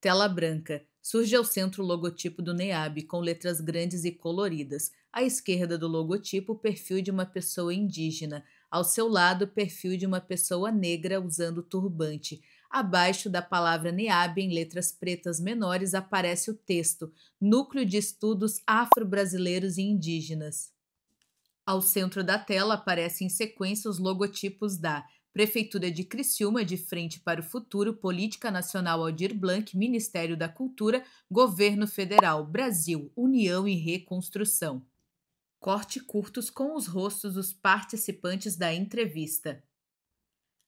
Tela branca. Surge ao centro o logotipo do NEAB, com letras grandes e coloridas. À esquerda do logotipo, o perfil de uma pessoa indígena. Ao seu lado, o perfil de uma pessoa negra usando turbante. Abaixo da palavra NEAB, em letras pretas menores, aparece o texto Núcleo de Estudos Afro-Brasileiros e Indígenas. Ao centro da tela aparecem em sequência os logotipos da Prefeitura de Criciúma, de Frente para o Futuro, Política Nacional Aldir Blanc, Ministério da Cultura, Governo Federal, Brasil, União e Reconstrução. Corte curtos com os rostos dos participantes da entrevista.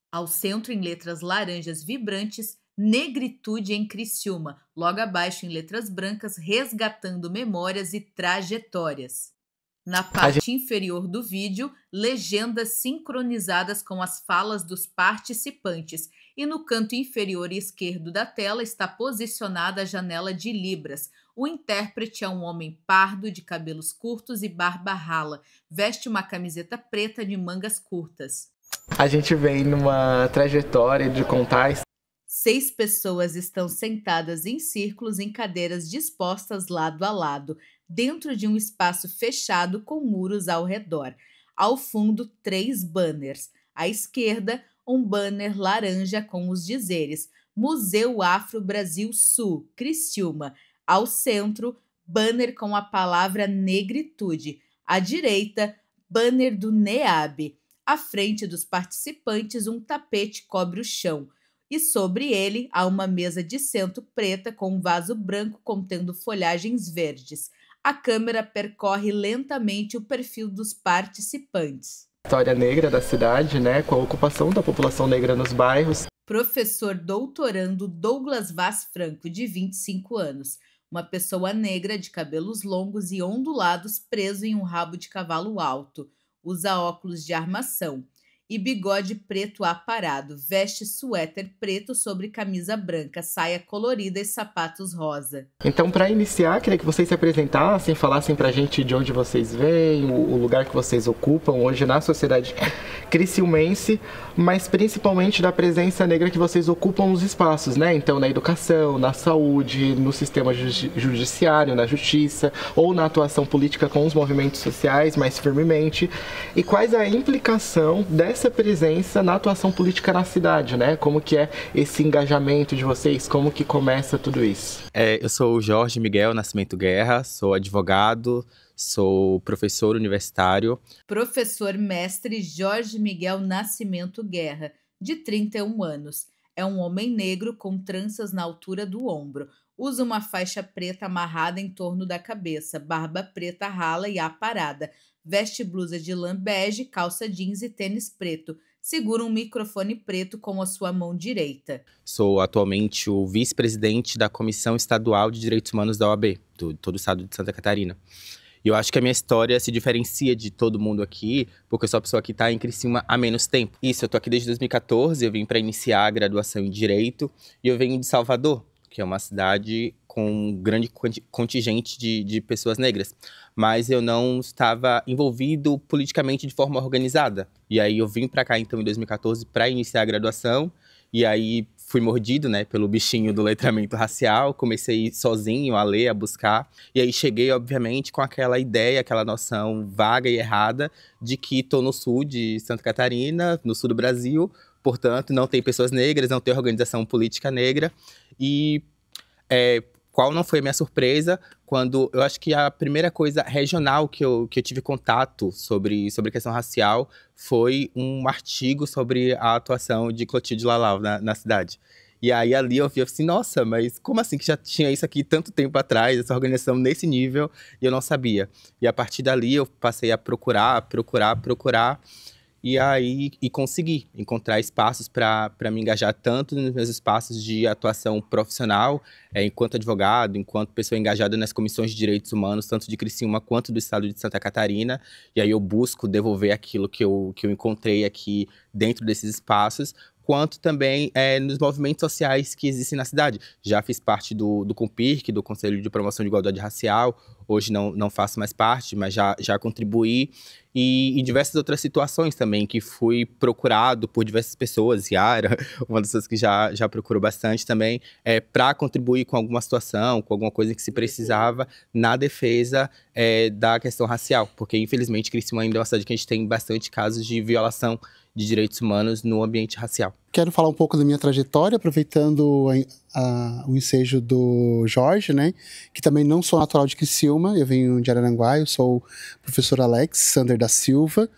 Ao centro, em letras laranjas vibrantes, Negritude em Criciúma. Logo abaixo, em letras brancas, Resgatando Memórias e Trajetórias. Na parte inferior do vídeo, legendas sincronizadas com as falas dos participantes. E no canto inferior esquerdo da tela está posicionada a janela de Libras. O intérprete é um homem pardo, de cabelos curtos e barba rala. Veste uma camiseta preta de mangas curtas. A gente vem numa trajetória de contar. 6 pessoas estão sentadas em círculos em cadeiras dispostas lado a lado, dentro de um espaço fechado com muros ao redor. Ao fundo, 3 banners. À esquerda, um banner laranja com os dizeres Museu Afro Brasil Sul, Criciúma. Ao centro, banner com a palavra negritude. À direita, banner do NEAB. À frente dos participantes, um tapete cobre o chão. E sobre ele há uma mesa de centro preta com um vaso branco contendo folhagens verdes. A câmera percorre lentamente o perfil dos participantes. História negra da cidade, né, com a ocupação da população negra nos bairros. Professor doutorando Douglas Vaz Franco, de 25 anos. Uma pessoa negra de cabelos longos e ondulados preso em um rabo de cavalo alto. Usa óculos de armação e bigode preto aparado, veste suéter preto sobre camisa branca, saia colorida e sapatos rosa. Então, para iniciar, queria que vocês se apresentassem, falassem pra gente de onde vocês vêm, o lugar que vocês ocupam hoje na sociedade criciumense, mas principalmente da presença negra que vocês ocupam nos espaços, né? Então, na educação, na saúde, no sistema judiciário, na justiça, ou na atuação política com os movimentos sociais, mais firmemente. E quais a implicação dessa presença na atuação política na cidade, né? Como que é esse engajamento de vocês? Como que começa tudo isso? Eu sou o Jorge Miguel Nascimento Guerra, sou advogado, sou professor universitário. Professor mestre Jorge Miguel Nascimento Guerra, de 31 anos. É um homem negro com tranças na altura do ombro. Usa uma faixa preta amarrada em torno da cabeça, barba preta rala e aparada. Veste blusa de lã bege, calça jeans e tênis preto. Segura um microfone preto com a sua mão direita. Sou atualmente o vice-presidente da Comissão Estadual de Direitos Humanos da OAB, do todo o estado de Santa Catarina. E eu acho que a minha história se diferencia de todo mundo aqui, porque eu sou a pessoa que está em Criciúma há menos tempo. Isso, eu tô aqui desde 2014, eu vim para iniciar a graduação em Direito, e eu venho de Salvador, que é uma cidade com um grande contingente de pessoas negras. Mas eu não estava envolvido politicamente de forma organizada. E aí eu vim para cá, então, em 2014, para iniciar a graduação. E aí fui mordido, né, pelo bichinho do letramento racial. Comecei sozinho a ler, a buscar. E aí cheguei, obviamente, com aquela ideia, aquela noção vaga e errada de que estou no sul de Santa Catarina, no sul do Brasil. Portanto, não tem pessoas negras, não tem organização política negra. E qual não foi a minha surpresa quando eu acho que a primeira coisa regional que eu tive contato sobre a questão racial foi um artigo sobre a atuação de Clotilde Lalau na cidade. E aí ali eu vi assim, nossa, mas como assim que já tinha isso aqui tanto tempo atrás, essa organização nesse nível, e eu não sabia. E a partir dali eu passei a procurar. E aí consegui encontrar espaços para me engajar tanto nos meus espaços de atuação profissional, enquanto advogado, enquanto pessoa engajada nas comissões de direitos humanos, tanto de Criciúma quanto do estado de Santa Catarina. E aí eu busco devolver aquilo que eu encontrei aqui dentro desses espaços, quanto também nos movimentos sociais que existem na cidade. Já fiz parte do CONPIRC, do Conselho de Promoção de Igualdade Racial, hoje não faço mais parte, mas já contribuí. E em diversas outras situações também, que fui procurado por diversas pessoas, Yara, uma das pessoas que já procurou bastante também, para contribuir com alguma situação, com alguma coisa que se precisava na defesa da questão racial. Porque, infelizmente, Criciúma ainda é uma cidade que a gente tem bastante casos de violação de direitos humanos no ambiente racial. Quero falar um pouco da minha trajetória, aproveitando o ensejo do Jorge, né? Que também não sou natural de Criciúma, eu venho de Araranguá, eu sou o professor Alexander da Silva.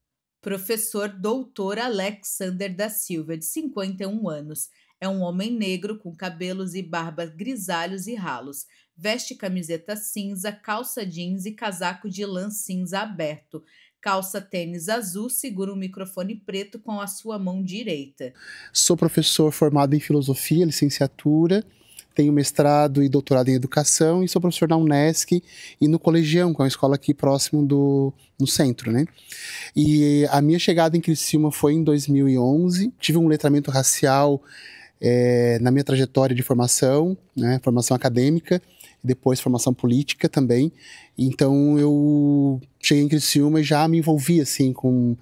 Professor doutor Alexander da Silva, de 51 anos. É um homem negro com cabelos e barba grisalhos e ralos. Veste camiseta cinza, calça jeans e casaco de lã cinza aberto. Calça tênis azul, segura um microfone preto com a sua mão direita. Sou professor formado em filosofia, licenciatura, tenho mestrado e doutorado em educação e sou professor na Unesc e no Colegião, que é uma escola aqui próximo no centro, né? E a minha chegada em Criciúma foi em 2011. Tive um letramento racial na minha trajetória de formação, né? Formação acadêmica, depois formação política também. Então eu cheguei em Criciúma e já me envolvi assim com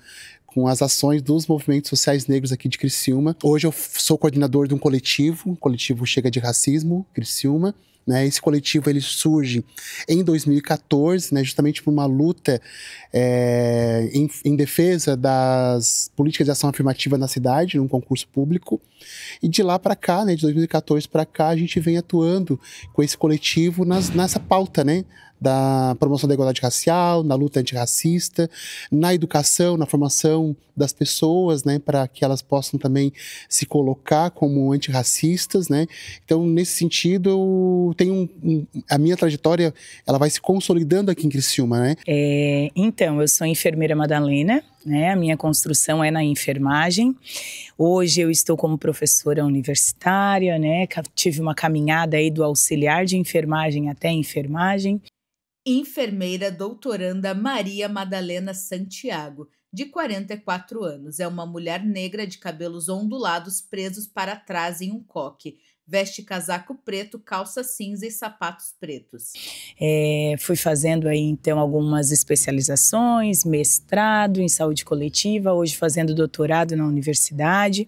as ações dos movimentos sociais negros aqui de Criciúma. Hoje eu sou coordenador de um coletivo, o coletivo Chega de Racismo, Criciúma. Né? Esse coletivo ele surge em 2014, né? Justamente por uma luta em defesa das políticas de ação afirmativa na cidade, num concurso público. E de lá para cá, né, de 2014 para cá, a gente vem atuando com esse coletivo nessa pauta, né, da promoção da igualdade racial, na luta antirracista, na educação, na formação das pessoas, né, para que elas possam também se colocar como antirracistas, né. Então, nesse sentido, eu tenho a minha trajetória, ela vai se consolidando aqui em Criciúma, né. Então, eu sou enfermeira Madalena, né, a minha construção é na enfermagem. Hoje eu estou como professora universitária, né, tive uma caminhada aí do auxiliar de enfermagem até enfermagem. Enfermeira doutoranda Maria Madalena Santiago, de 44 anos. É uma mulher negra de cabelos ondulados presos para trás em um coque. Veste casaco preto, calça cinza e sapatos pretos. Fui fazendo aí então algumas especializações, mestrado em saúde coletiva, hoje fazendo doutorado na universidade.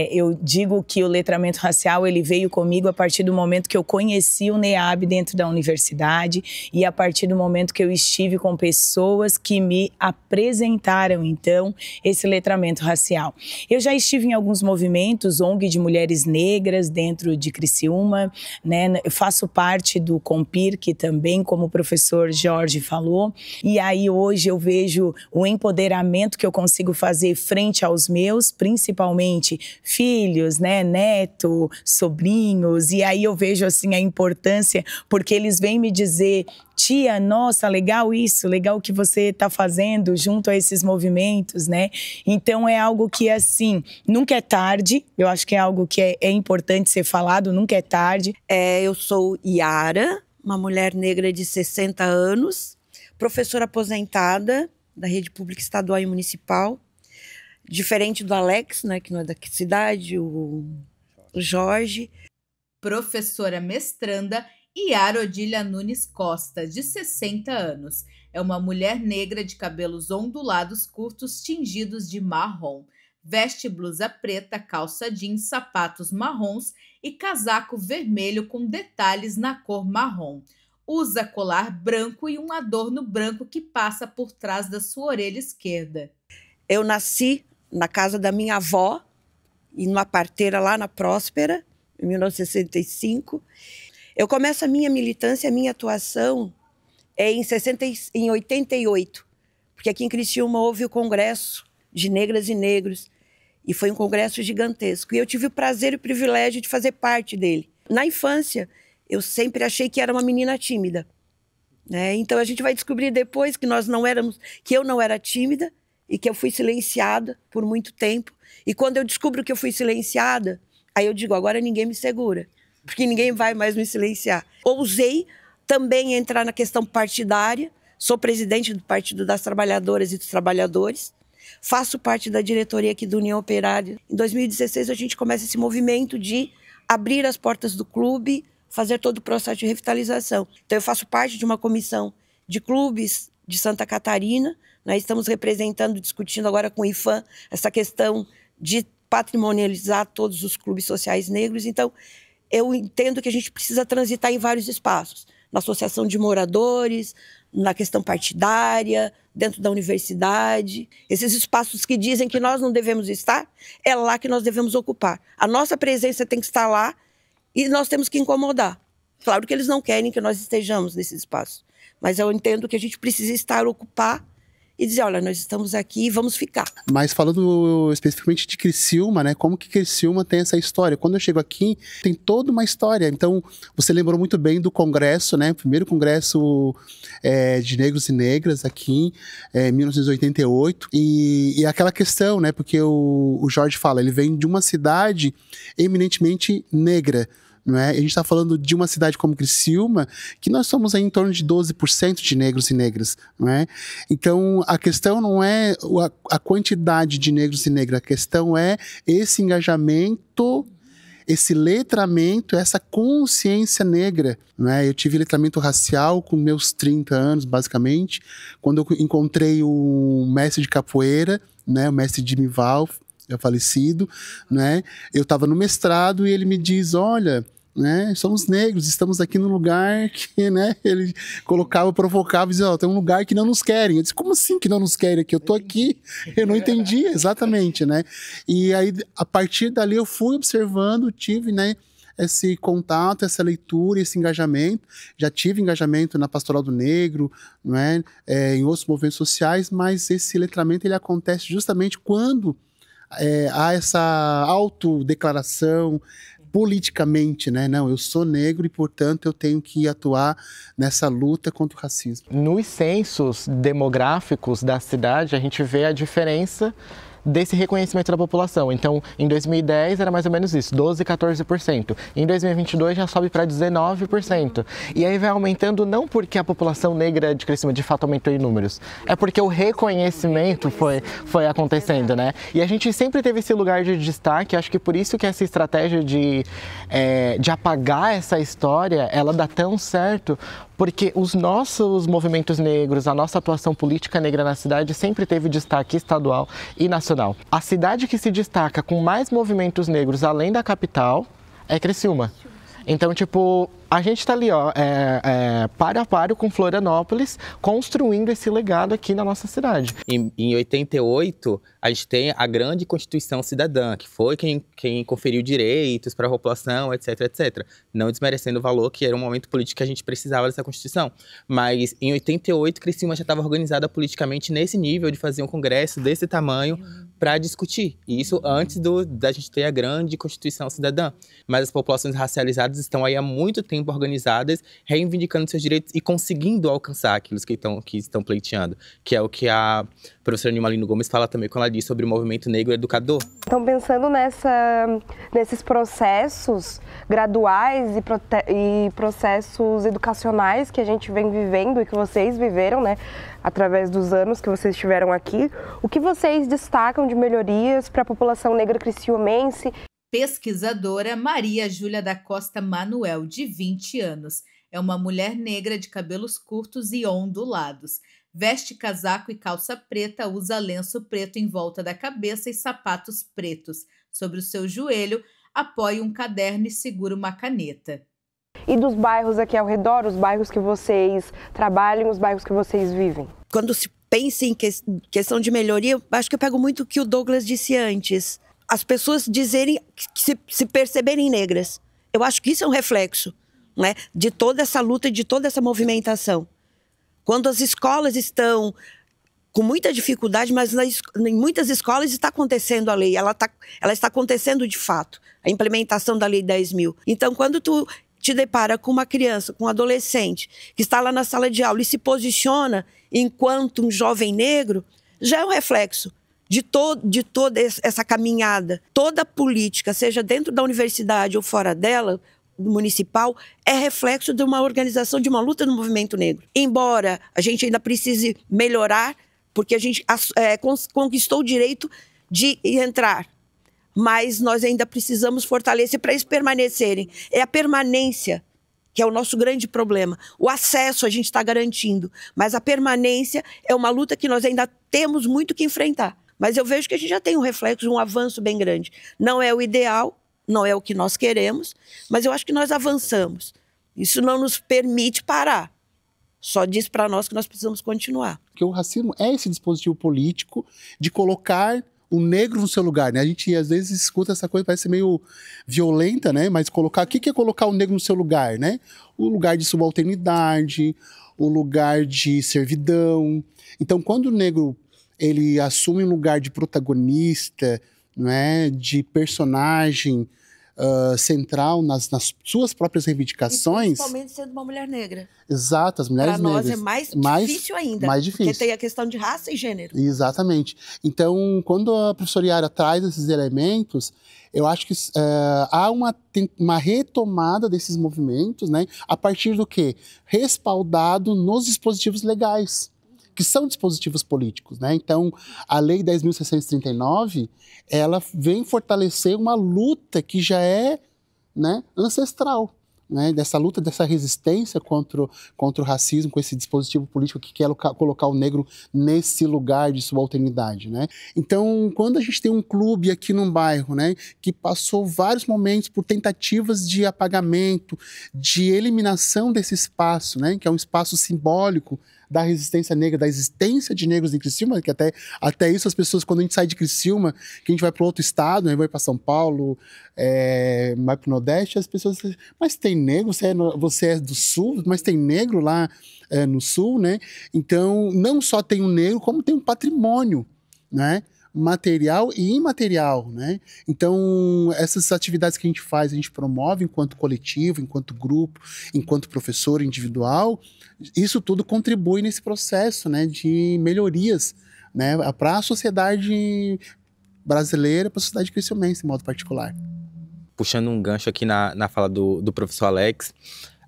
Eu digo que o letramento racial ele veio comigo a partir do momento que eu conheci o NEAB dentro da universidade e a partir do momento que eu estive com pessoas que me apresentaram então esse letramento racial. Eu já estive em alguns movimentos, ONG de mulheres negras dentro de Criciúma, né? Eu faço parte do CONPIRC também, como o professor Jorge falou, e aí hoje eu vejo o empoderamento que eu consigo fazer frente aos meus, principalmente filhos, né, neto, sobrinhos, e aí eu vejo assim a importância, porque eles vêm me dizer: tia, nossa, legal isso, legal o que você está fazendo junto a esses movimentos, né? Então é algo que, assim, nunca é tarde, eu acho que é algo que é importante ser falado, nunca é tarde. Eu sou Yara, uma mulher negra de 60 anos, professora aposentada da rede pública estadual e municipal, diferente do Alex, né, que não é da cidade, o Jorge. Professora mestranda Yara Odília Nunes Costa, de 60 anos. É uma mulher negra de cabelos ondulados curtos tingidos de marrom. Veste blusa preta, calça jeans, sapatos marrons e casaco vermelho com detalhes na cor marrom. Usa colar branco e um adorno branco que passa por trás da sua orelha esquerda. Eu nasci na casa da minha avó, em uma parteira lá na Próspera, em 1965. Eu começo a minha militância, a minha atuação em 88, porque aqui em Criciúma houve o Congresso de Negras e Negros, e foi um congresso gigantesco. E eu tive o prazer e o privilégio de fazer parte dele. Na infância, eu sempre achei que era uma menina tímida, né? Então a gente vai descobrir depois que eu não era tímida e que eu fui silenciada por muito tempo. E quando eu descubro que eu fui silenciada, aí eu digo, agora ninguém me segura, porque ninguém vai mais me silenciar. Ousei também entrar na questão partidária, sou presidente do Partido das Trabalhadoras e dos Trabalhadores, faço parte da diretoria aqui do União Operária. Em 2016 a gente começa esse movimento de abrir as portas do clube, fazer todo o processo de revitalização. Então eu faço parte de uma comissão de clubes de Santa Catarina. Nós estamos representando, discutindo agora com o IFAM, essa questão de patrimonializar todos os clubes sociais negros. Então, eu entendo que a gente precisa transitar em vários espaços. Na associação de moradores, na questão partidária, dentro da universidade. Esses espaços que dizem que nós não devemos estar, é lá que nós devemos ocupar. A nossa presença tem que estar lá e nós temos que incomodar. Claro que eles não querem que nós estejamos nesse espaço, mas eu entendo que a gente precisa ocupar e dizer, olha, nós estamos aqui e vamos ficar. Mas falando especificamente de Criciúma, né? Como que Criciúma tem essa história? Quando eu chego aqui, tem toda uma história. Então, você lembrou muito bem do congresso, né? O primeiro congresso de negros e negras aqui, em 1988. E aquela questão, né? Porque o Jorge fala, ele vem de uma cidade eminentemente negra. Não é? A gente está falando de uma cidade como Criciúma, que nós somos aí em torno de 12% de negros e negras. Não é? Então, a questão não é a quantidade de negros e negras, a questão é esse engajamento, esse letramento, essa consciência negra. Não é? Eu tive letramento racial com meus 30 anos, basicamente, quando eu encontrei o mestre de capoeira, né, o mestre Dimival, já falecido, né? Eu estava no mestrado e ele me diz, olha, né, somos negros, estamos aqui num lugar que, né, ele colocava, provocava e dizia, tem um lugar que não nos querem. Eu disse, como assim que não nos querem aqui? Eu tô aqui. Eu não entendi exatamente, né? E aí, a partir dali, eu fui observando, tive, né, esse contato, essa leitura, esse engajamento. Já tive engajamento na Pastoral do Negro, não é? Em outros movimentos sociais, mas esse letramento ele acontece justamente quando há essa autodeclaração politicamente, né? Não, eu sou negro e, portanto, eu tenho que atuar nessa luta contra o racismo. Nos censos demográficos da cidade, a gente vê a diferença desse reconhecimento da população. Então, em 2010 era mais ou menos isso, 12%, 14%. Em 2022 já sobe para 19%. E aí vai aumentando não porque a população negra de Criciúma de fato aumentou em números, é porque o reconhecimento foi acontecendo, né? E a gente sempre teve esse lugar de destaque, acho que por isso que essa estratégia de apagar essa história, ela dá tão certo, porque os nossos movimentos negros, a nossa atuação política negra na cidade sempre teve destaque estadual e nacional. A cidade que se destaca com mais movimentos negros além da capital é Criciúma. Então, tipo, a gente tá ali, ó, par a par com Florianópolis, construindo esse legado aqui na nossa cidade. Em 88, a gente tem a grande Constituição Cidadã, que foi quem conferiu direitos para a população, etc, etc. Não desmerecendo o valor, que era um momento político que a gente precisava dessa Constituição. Mas em 88, Criciúma já estava organizada politicamente nesse nível de fazer um congresso desse tamanho para discutir. E isso antes da gente ter a grande Constituição Cidadã. Mas as populações racializadas estão aí há muito tempo organizadas, reivindicando seus direitos e conseguindo alcançar aquilo que estão pleiteando, que é o que a professora Nilma Lino Gomes fala também quando ela diz sobre o movimento negro educador. Então, pensando nesses processos graduais e processos educacionais que a gente vem vivendo e que vocês viveram, né, através dos anos que vocês estiveram aqui, o que vocês destacam de melhorias para a população negra criciumense? Pesquisadora Maria Júlia da Costa Manuel, de 20 anos. É uma mulher negra de cabelos curtos e ondulados. Veste casaco e calça preta, usa lenço preto em volta da cabeça e sapatos pretos. Sobre o seu joelho, apoia um caderno e segura uma caneta. E dos bairros aqui ao redor, os bairros que vocês trabalham, os bairros que vocês vivem? Quando se pensa em questão de melhoria, eu acho que eu pego muito o que o Douglas disse antes. As pessoas dizerem, se perceberem negras. Eu acho que isso é um reflexo, né, de toda essa luta, de toda essa movimentação. Quando as escolas estão com muita dificuldade, mas em muitas escolas está acontecendo a lei, ela está acontecendo de fato, a implementação da Lei 10.000. Então, quando tu te depara com uma criança, com um adolescente, que está lá na sala de aula e se posiciona enquanto um jovem negro, já é um reflexo de toda essa caminhada. Toda a política, seja dentro da universidade ou fora dela, municipal, é reflexo de uma organização, de uma luta no movimento negro. Embora a gente ainda precise melhorar porque a gente conquistou o direito de entrar. Mas nós ainda precisamos fortalecer para eles permanecerem. É a permanência que é o nosso grande problema. O acesso a gente está garantindo, mas a permanência é uma luta que nós ainda temos muito que enfrentar. Mas eu vejo que a gente já tem um reflexo, um avanço bem grande. Não é o ideal, não é o que nós queremos, mas eu acho que nós avançamos. Isso não nos permite parar. Só diz para nós que nós precisamos continuar. Porque o racismo é esse dispositivo político de colocar o negro no seu lugar, né? A gente às vezes escuta essa coisa, parece meio violenta, né? Mas colocar, o que é colocar o negro no seu lugar, né? O lugar de subalternidade, o lugar de servidão. Então, quando o negro ele assume um lugar de protagonista, não é? De personagem central nas suas próprias reivindicações. E principalmente sendo uma mulher negra. Exato, as mulheres negras. Para nós é mais difícil ainda. Mais difícil. Porque tem a questão de raça e gênero. Exatamente. Então, quando a professora Yara traz esses elementos, eu acho que há uma retomada desses movimentos, né? A partir do quê? Respaldado nos dispositivos legais, que são dispositivos políticos, né? Então, a Lei 10.639, ela vem fortalecer uma luta que já é, né, ancestral, né? Dessa luta, dessa resistência contra o racismo, com esse dispositivo político que quer colocar o negro nesse lugar de subalternidade, né? Então, quando a gente tem um clube aqui num bairro, né, que passou vários momentos por tentativas de apagamento, de eliminação desse espaço, né, que é um espaço simbólico da resistência negra, da existência de negros em Criciúma, que até isso as pessoas, quando a gente sai de Criciúma, que a gente vai para outro estado, né, vai para São Paulo, vai para o Nordeste, as pessoas dizem, mas tem negro, você é do Sul, mas tem negro lá no Sul, né? Então, não só tem um negro, como tem um patrimônio, né? Material e imaterial, né? Então, essas atividades que a gente faz, a gente promove enquanto coletivo, enquanto grupo, enquanto professor individual, isso tudo contribui nesse processo, né, de melhorias, né, para a sociedade brasileira, para a sociedade criciumense, em modo particular. Puxando um gancho aqui na fala do professor Alex,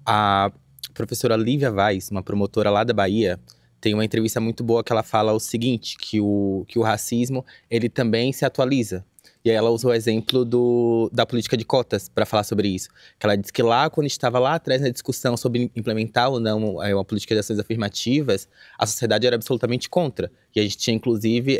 a professora Lívia Vaz, uma promotora lá da Bahia, tem uma entrevista muito boa que ela fala o seguinte, que o racismo, ele também se atualiza. E aí ela usou o exemplo da política de cotas para falar sobre isso. Que ela disse que lá, quando estava lá atrás na discussão sobre implementar ou não uma política de ações afirmativas, a sociedade era absolutamente contra. E a gente tinha, inclusive,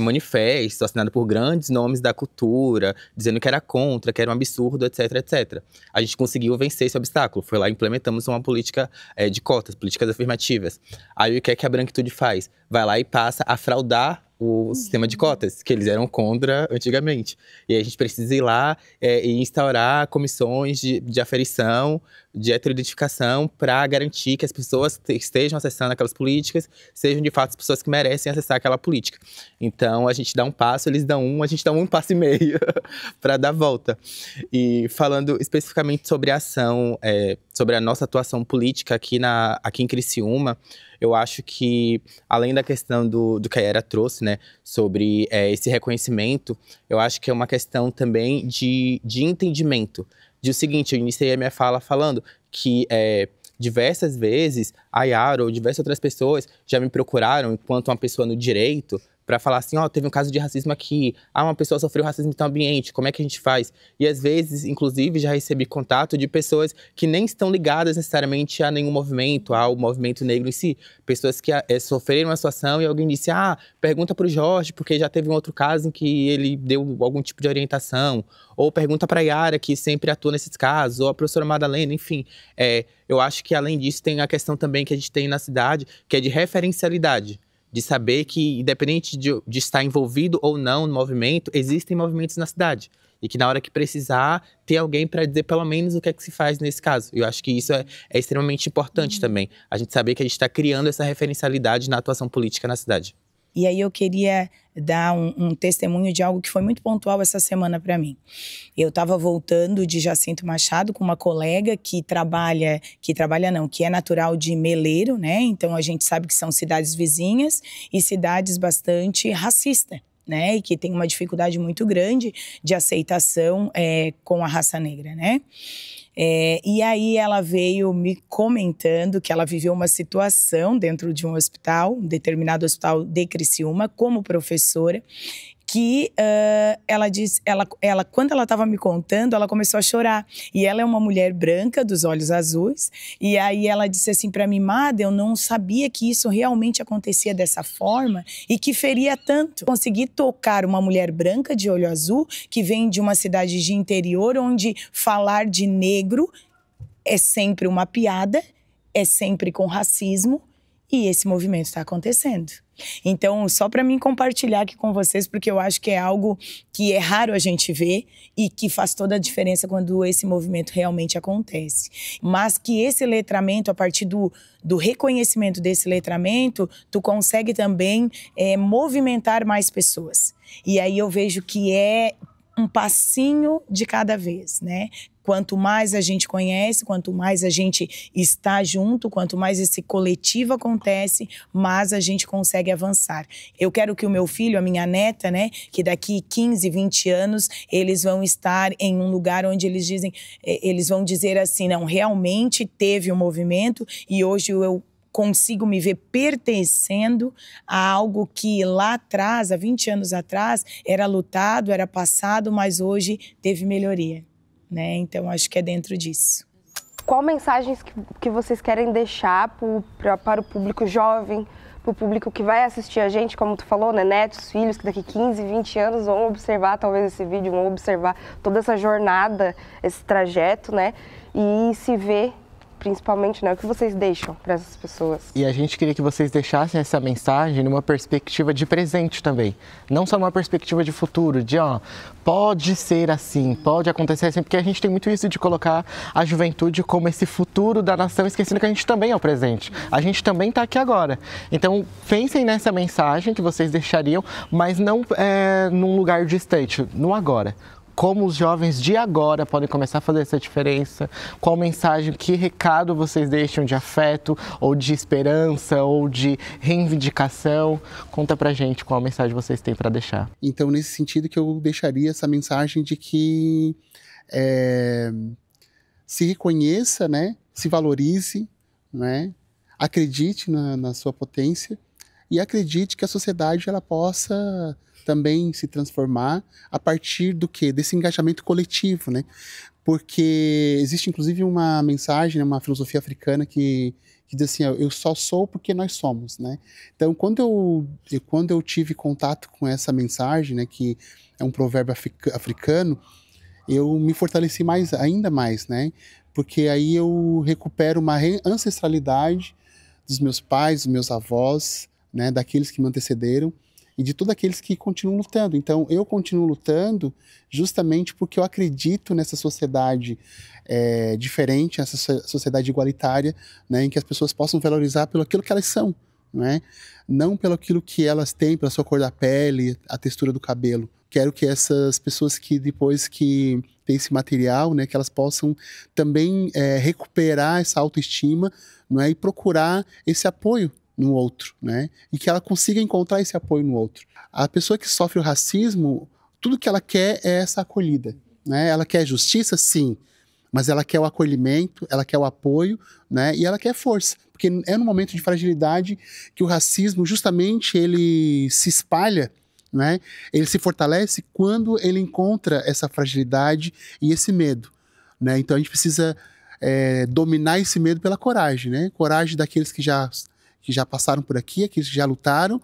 manifestos assinados por grandes nomes da cultura, dizendo que era contra, que era um absurdo, etc, etc. A gente conseguiu vencer esse obstáculo. Foi lá e implementamos uma política de cotas, políticas afirmativas. Aí o que é que a branquitude faz? Vai lá e passa a fraudar o sistema de cotas, que eles eram contra antigamente. E aí a gente precisa ir lá e instaurar comissões de aferição, de heteroidentificação, para garantir que as pessoas estejam acessando aquelas políticas, sejam de fato as pessoas que merecem acessar aquela política. Então a gente dá um passo, eles dão um, a gente dá um passo e meio para dar volta. E falando especificamente sobre a ação, sobre a nossa atuação política aqui em Criciúma, eu acho que, além da questão do que a Yara trouxe, né, sobre esse reconhecimento, eu acho que é uma questão também de entendimento. De o seguinte, eu iniciei a minha fala falando que diversas vezes a Yara ou diversas outras pessoas já me procuraram enquanto uma pessoa no direito para falar assim, teve um caso de racismo aqui, uma pessoa sofreu racismo no ambiente, como é que a gente faz? E às vezes, inclusive, já recebi contato de pessoas que nem estão ligadas necessariamente a nenhum movimento, ao movimento negro em si. Pessoas que sofreram uma situação e alguém disse, pergunta pro Jorge, porque já teve um outro caso em que ele deu algum tipo de orientação. Ou pergunta pra Yara, que sempre atua nesses casos, ou a professora Madalena, enfim. Eu acho que, além disso, tem a questão também que a gente tem na cidade, que é de referencialidade. De saber que, independente de estar envolvido ou não no movimento, existem movimentos na cidade. E que na hora que precisar, ter alguém para dizer pelo menos o que é que se faz nesse caso. Eu acho que isso é extremamente importante também. A gente saber que a gente está criando essa referencialidade na atuação política na cidade. E aí eu queria dar um testemunho de algo que foi muito pontual essa semana para mim. Eu estava voltando de Jacinto Machado com uma colega que é natural de Meleiro, né? Então a gente sabe que são cidades vizinhas e cidades bastante racistas, né? E que tem uma dificuldade muito grande de aceitação com a raça negra, né? E aí ela veio me comentando que ela viveu uma situação dentro de um hospital, um determinado hospital de Criciúma, como professora, que ela disse, quando ela estava me contando, ela começou a chorar. E ela é uma mulher branca, dos olhos azuis. E aí ela disse assim para mim: Mada, eu não sabia que isso realmente acontecia dessa forma e que feria tanto. Consegui tocar uma mulher branca de olho azul que vem de uma cidade de interior onde falar de negro é sempre uma piada, é sempre com racismo, e esse movimento está acontecendo. Então, só para mim compartilhar aqui com vocês, porque eu acho que é algo que é raro a gente ver e que faz toda a diferença quando esse movimento realmente acontece. Mas que esse letramento, a partir do reconhecimento desse letramento, tu consegue também movimentar mais pessoas. E aí eu vejo que é um passinho de cada vez, né? Quanto mais a gente conhece, quanto mais a gente está junto, quanto mais esse coletivo acontece, mais a gente consegue avançar. Eu quero que o meu filho, a minha neta, né, que daqui 15, 20 anos, eles vão estar em um lugar onde eles vão dizer assim, não, realmente teve um movimento e hoje eu consigo me ver pertencendo a algo que lá atrás, há 20 anos atrás, era lutado, era passado, mas hoje teve melhoria, né? Então, acho que é dentro disso. Qual mensagens que vocês querem deixar para o público jovem, para o público que vai assistir a gente, como tu falou, né? Netos, filhos, que daqui 15, 20 anos vão observar talvez esse vídeo, vão observar toda essa jornada, esse trajeto, né? E se ver, principalmente, né? O que vocês deixam para essas pessoas? E a gente queria que vocês deixassem essa mensagem numa perspectiva de presente também. Não só uma perspectiva de futuro, de pode ser assim, pode acontecer assim, porque a gente tem muito isso de colocar a juventude como esse futuro da nação, esquecendo que a gente também é o presente. A gente também está aqui agora. Então, pensem nessa mensagem que vocês deixariam, mas não num lugar distante, no agora. Como os jovens de agora podem começar a fazer essa diferença, qual mensagem, que recado vocês deixam de afeto, ou de esperança, ou de reivindicação. Conta pra gente qual mensagem vocês têm para deixar. Então, nesse sentido que eu deixaria essa mensagem de que se reconheça, né? Se valorize, né? Acredite na sua potência e acredite que a sociedade ela possa também se transformar a partir do quê? Desse engajamento coletivo, né? Porque existe inclusive uma mensagem, uma filosofia africana que diz assim, eu só sou porque nós somos, né? Então, quando eu tive contato com essa mensagem, né, que é um provérbio africano, eu me fortaleci ainda mais, né? Porque aí eu recupero uma ancestralidade dos meus pais, dos meus avós, né, daqueles que me antecederam, e de todos aqueles que continuam lutando. Então, eu continuo lutando justamente porque eu acredito nessa sociedade diferente, essa sociedade igualitária, né, em que as pessoas possam valorizar pelo aquilo que elas são, né? Não pelo aquilo que elas têm, pela sua cor da pele, a textura do cabelo. Quero que essas pessoas que depois que têm esse material, né, que elas possam também recuperar essa autoestima, né, e procurar esse apoio no outro, né? E que ela consiga encontrar esse apoio no outro. A pessoa que sofre o racismo, tudo que ela quer é essa acolhida, né? Ela quer justiça, sim, mas ela quer o acolhimento, ela quer o apoio, né? E ela quer força, porque é no momento de fragilidade que o racismo, justamente, ele se espalha, né? Ele se fortalece quando ele encontra essa fragilidade e esse medo, né? Então a gente precisa dominar esse medo pela coragem, né? Coragem daqueles que já passaram por aqui, aqueles que já lutaram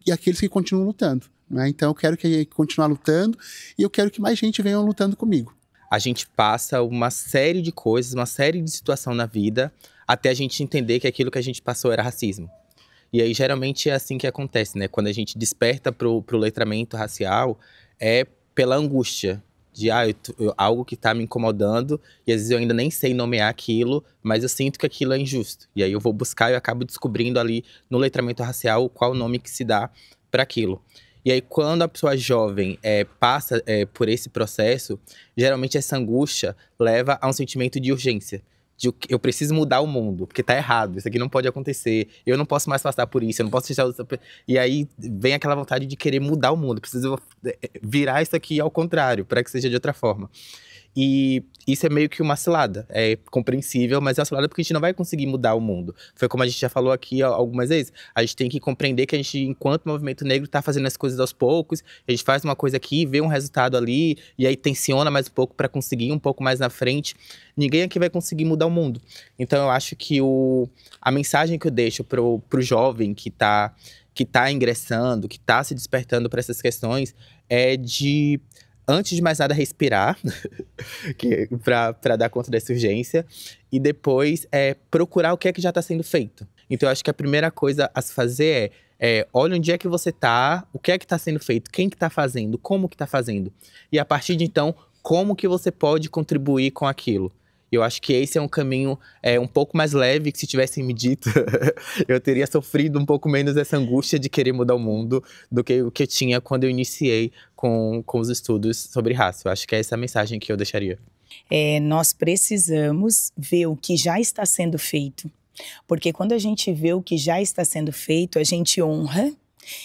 e aqueles que continuam lutando, né? Então eu quero continuar lutando e eu quero que mais gente venha lutando comigo. A gente passa uma série de coisas, uma série de situação na vida, até a gente entender que aquilo que a gente passou era racismo. E aí geralmente é assim que acontece, né? Quando a gente desperta pro letramento racial, é pela angústia de algo que tá me incomodando, e às vezes eu ainda nem sei nomear aquilo, mas eu sinto que aquilo é injusto. E aí eu vou buscar e eu acabo descobrindo ali no letramento racial qual o nome que se dá para aquilo. E aí quando a pessoa jovem passa por esse processo, geralmente essa angústia leva a um sentimento de urgência. De eu preciso mudar o mundo, porque tá errado, isso aqui não pode acontecer, eu não posso mais passar por isso, eu não posso deixar... E aí vem aquela vontade de querer mudar o mundo, preciso virar isso aqui ao contrário, para que seja de outra forma. E isso é meio que uma cilada. É compreensível, mas é uma cilada porque a gente não vai conseguir mudar o mundo. Foi como a gente já falou aqui algumas vezes. A gente tem que compreender que a gente, enquanto movimento negro, tá fazendo as coisas aos poucos. A gente faz uma coisa aqui, vê um resultado ali, e aí tensiona mais um pouco para conseguir um pouco mais na frente. Ninguém aqui vai conseguir mudar o mundo. Então eu acho que a mensagem que eu deixo pro jovem que tá ingressando, que tá se despertando para essas questões, é de, antes de mais nada, respirar, para dar conta dessa urgência, e depois procurar o que é que já está sendo feito. Então, eu acho que a primeira coisa a se fazer olha onde é que você está, o que é que está sendo feito, quem que está fazendo, como que está fazendo. E a partir de então, como que você pode contribuir com aquilo. Eu acho que esse é um caminho um pouco mais leve, que se tivessem me dito, eu teria sofrido um pouco menos essa angústia de querer mudar o mundo do que o que eu tinha quando eu iniciei com os estudos sobre raça. Eu acho que é essa a mensagem que eu deixaria. Nós precisamos ver o que já está sendo feito, porque quando a gente vê o que já está sendo feito, a gente honra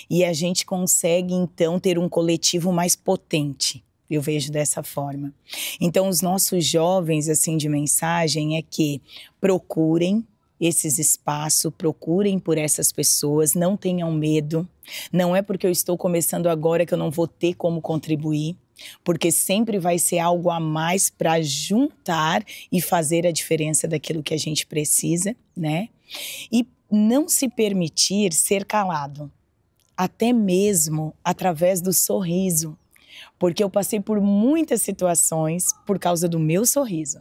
e a gente consegue, então, ter um coletivo mais potente. Eu vejo dessa forma. Então, os nossos jovens, assim, de mensagem é que procurem esses espaços, procurem por essas pessoas, não tenham medo. Não é porque eu estou começando agora que eu não vou ter como contribuir, porque sempre vai ser algo a mais para juntar e fazer a diferença daquilo que a gente precisa, né? E não se permitir ser calado, até mesmo através do sorriso. Porque eu passei por muitas situações por causa do meu sorriso.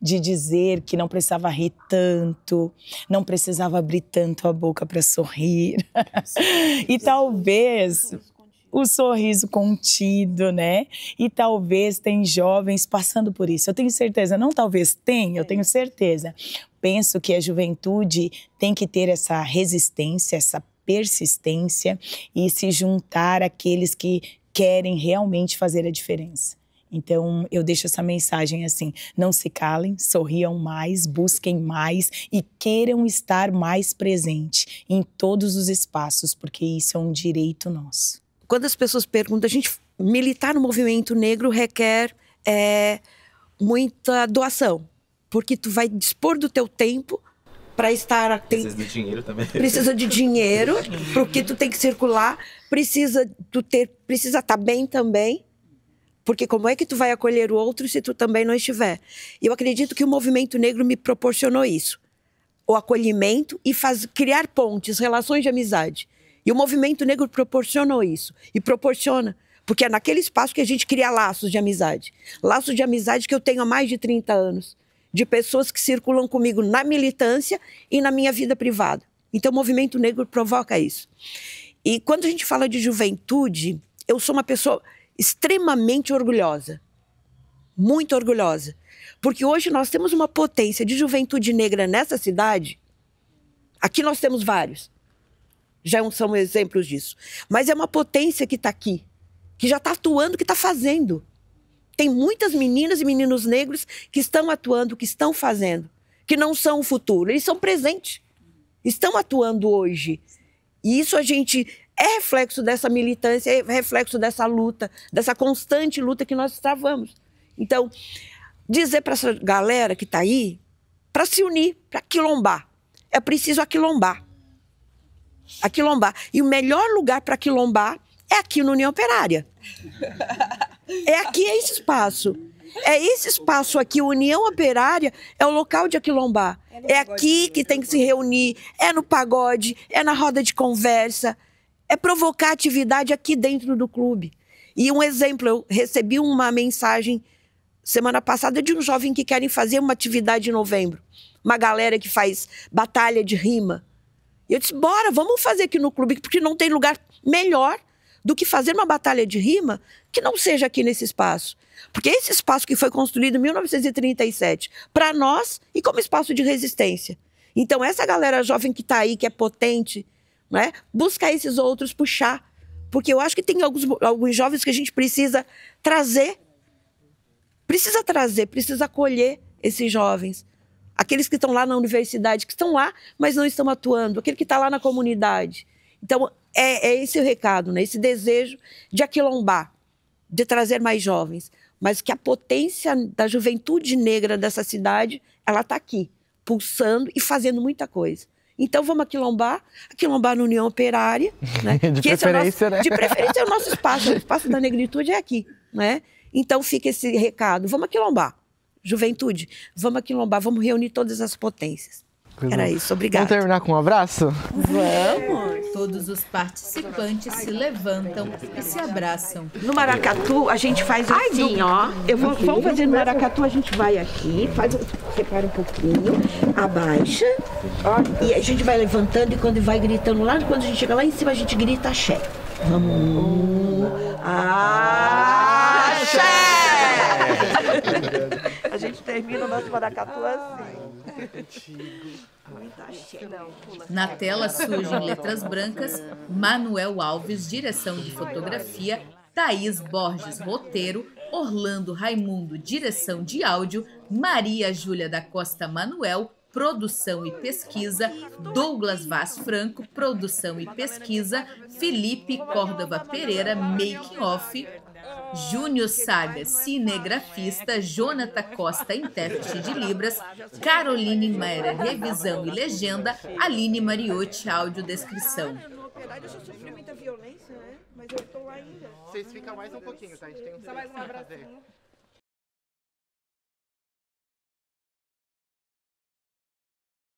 De dizer que não precisava rir tanto, não precisava abrir tanto a boca para sorrir. E talvez o sorriso contido, né? E talvez tem jovens passando por isso. Eu tenho certeza, não talvez tem, eu tenho certeza. Penso que a juventude tem que ter essa resistência, essa persistência e se juntar àqueles que querem realmente fazer a diferença. Então, eu deixo essa mensagem assim, não se calem, sorriam mais, busquem mais e queiram estar mais presente em todos os espaços, porque isso é um direito nosso. Quando as pessoas perguntam, a gente militar no movimento negro requer muita doação, porque tu vai dispor do teu tempo para estar... Precisa de dinheiro também. Precisa de dinheiro, porque tu tem que circular, precisa estar bem também, porque como é que tu vai acolher o outro se tu também não estiver? Eu acredito que o movimento negro me proporcionou isso, o acolhimento e criar pontes, relações de amizade. E o movimento negro proporcionou isso, e proporciona, porque é naquele espaço que a gente cria laços de amizade que eu tenho há mais de 30 anos. De pessoas que circulam comigo na militância e na minha vida privada. Então, o movimento negro provoca isso. E quando a gente fala de juventude, eu sou uma pessoa extremamente orgulhosa. Muito orgulhosa. Porque hoje nós temos uma potência de juventude negra nessa cidade. Aqui nós temos vários. Já são exemplos disso. Mas é uma potência que está aqui. Que já está atuando, que está fazendo. Tem muitas meninas e meninos negros que estão atuando, que estão fazendo, que não são o futuro, eles são presentes, estão atuando hoje. E isso a gente é reflexo dessa militância, é reflexo dessa luta, dessa constante luta que nós travamos. Então, dizer para essa galera que está aí, para se unir, para quilombar, é preciso aquilombar. Aquilombar. E o melhor lugar para quilombar é aqui no União Operária. É aqui, é esse espaço. É esse espaço aqui, União Operária, é o local de aquilombar. É aqui que tem que se reunir, é no pagode, é na roda de conversa, é provocar atividade aqui dentro do clube. E um exemplo, eu recebi uma mensagem semana passada de um jovem que querem fazer uma atividade em novembro. Uma galera que faz batalha de rima. E eu disse, bora, vamos fazer aqui no clube, porque não tem lugar melhor do que fazer uma batalha de rima que não seja aqui nesse espaço. Porque esse espaço que foi construído em 1937, para nós e como espaço de resistência. Então, essa galera jovem que está aí, que é potente, né, buscar esses outros, puxar. Porque eu acho que tem alguns jovens que a gente precisa trazer. Precisa acolher esses jovens. Aqueles que estão lá na universidade, que estão lá, mas não estão atuando. Aquele que está lá na comunidade. Então, é esse o recado, né? Esse desejo de aquilombar, de trazer mais jovens. mas que a potência da juventude negra dessa cidade, ela está aqui, pulsando e fazendo muita coisa. Então vamos aquilombar na União Operária, né? De preferência, né? De preferência é o nosso espaço, o espaço da negritude é aqui, né? Então fica esse recado, vamos aquilombar, juventude, vamos aquilombar, vamos reunir todas as potências. Era isso, obrigada. Vamos terminar com um abraço? Vamos! Todos os participantes se levantam e se abraçam. No maracatu, a gente faz assim, ó. Vamos fazer no maracatu, a gente vai aqui, separa um pouquinho, abaixa, e a gente vai levantando e quando vai gritando lá, quando a gente chega lá em cima, a gente grita axé. Vamos! Axé! A gente termina o nosso maracatu assim. Na tela surgem letras brancas, Manuel Alves, direção de fotografia, Thaís Borges, roteiro, Orlando Raimundo, direção de áudio, Maria Júlia da Costa Manuel, produção e pesquisa, Douglas Vaz Franco, produção e pesquisa, Felipe Córdova Pereira, making off, Júnior Saga, cinegrafista, Jonathan Costa, intérprete de Libras, Caroline Meira, revisão e legenda, Aline Mariotti, audiodescrição. Eu já sofri muita violência, né? Mas eu tô lá ainda. Vocês ficam mais um pouquinho, tá? A gente tem um Só mais um abraço.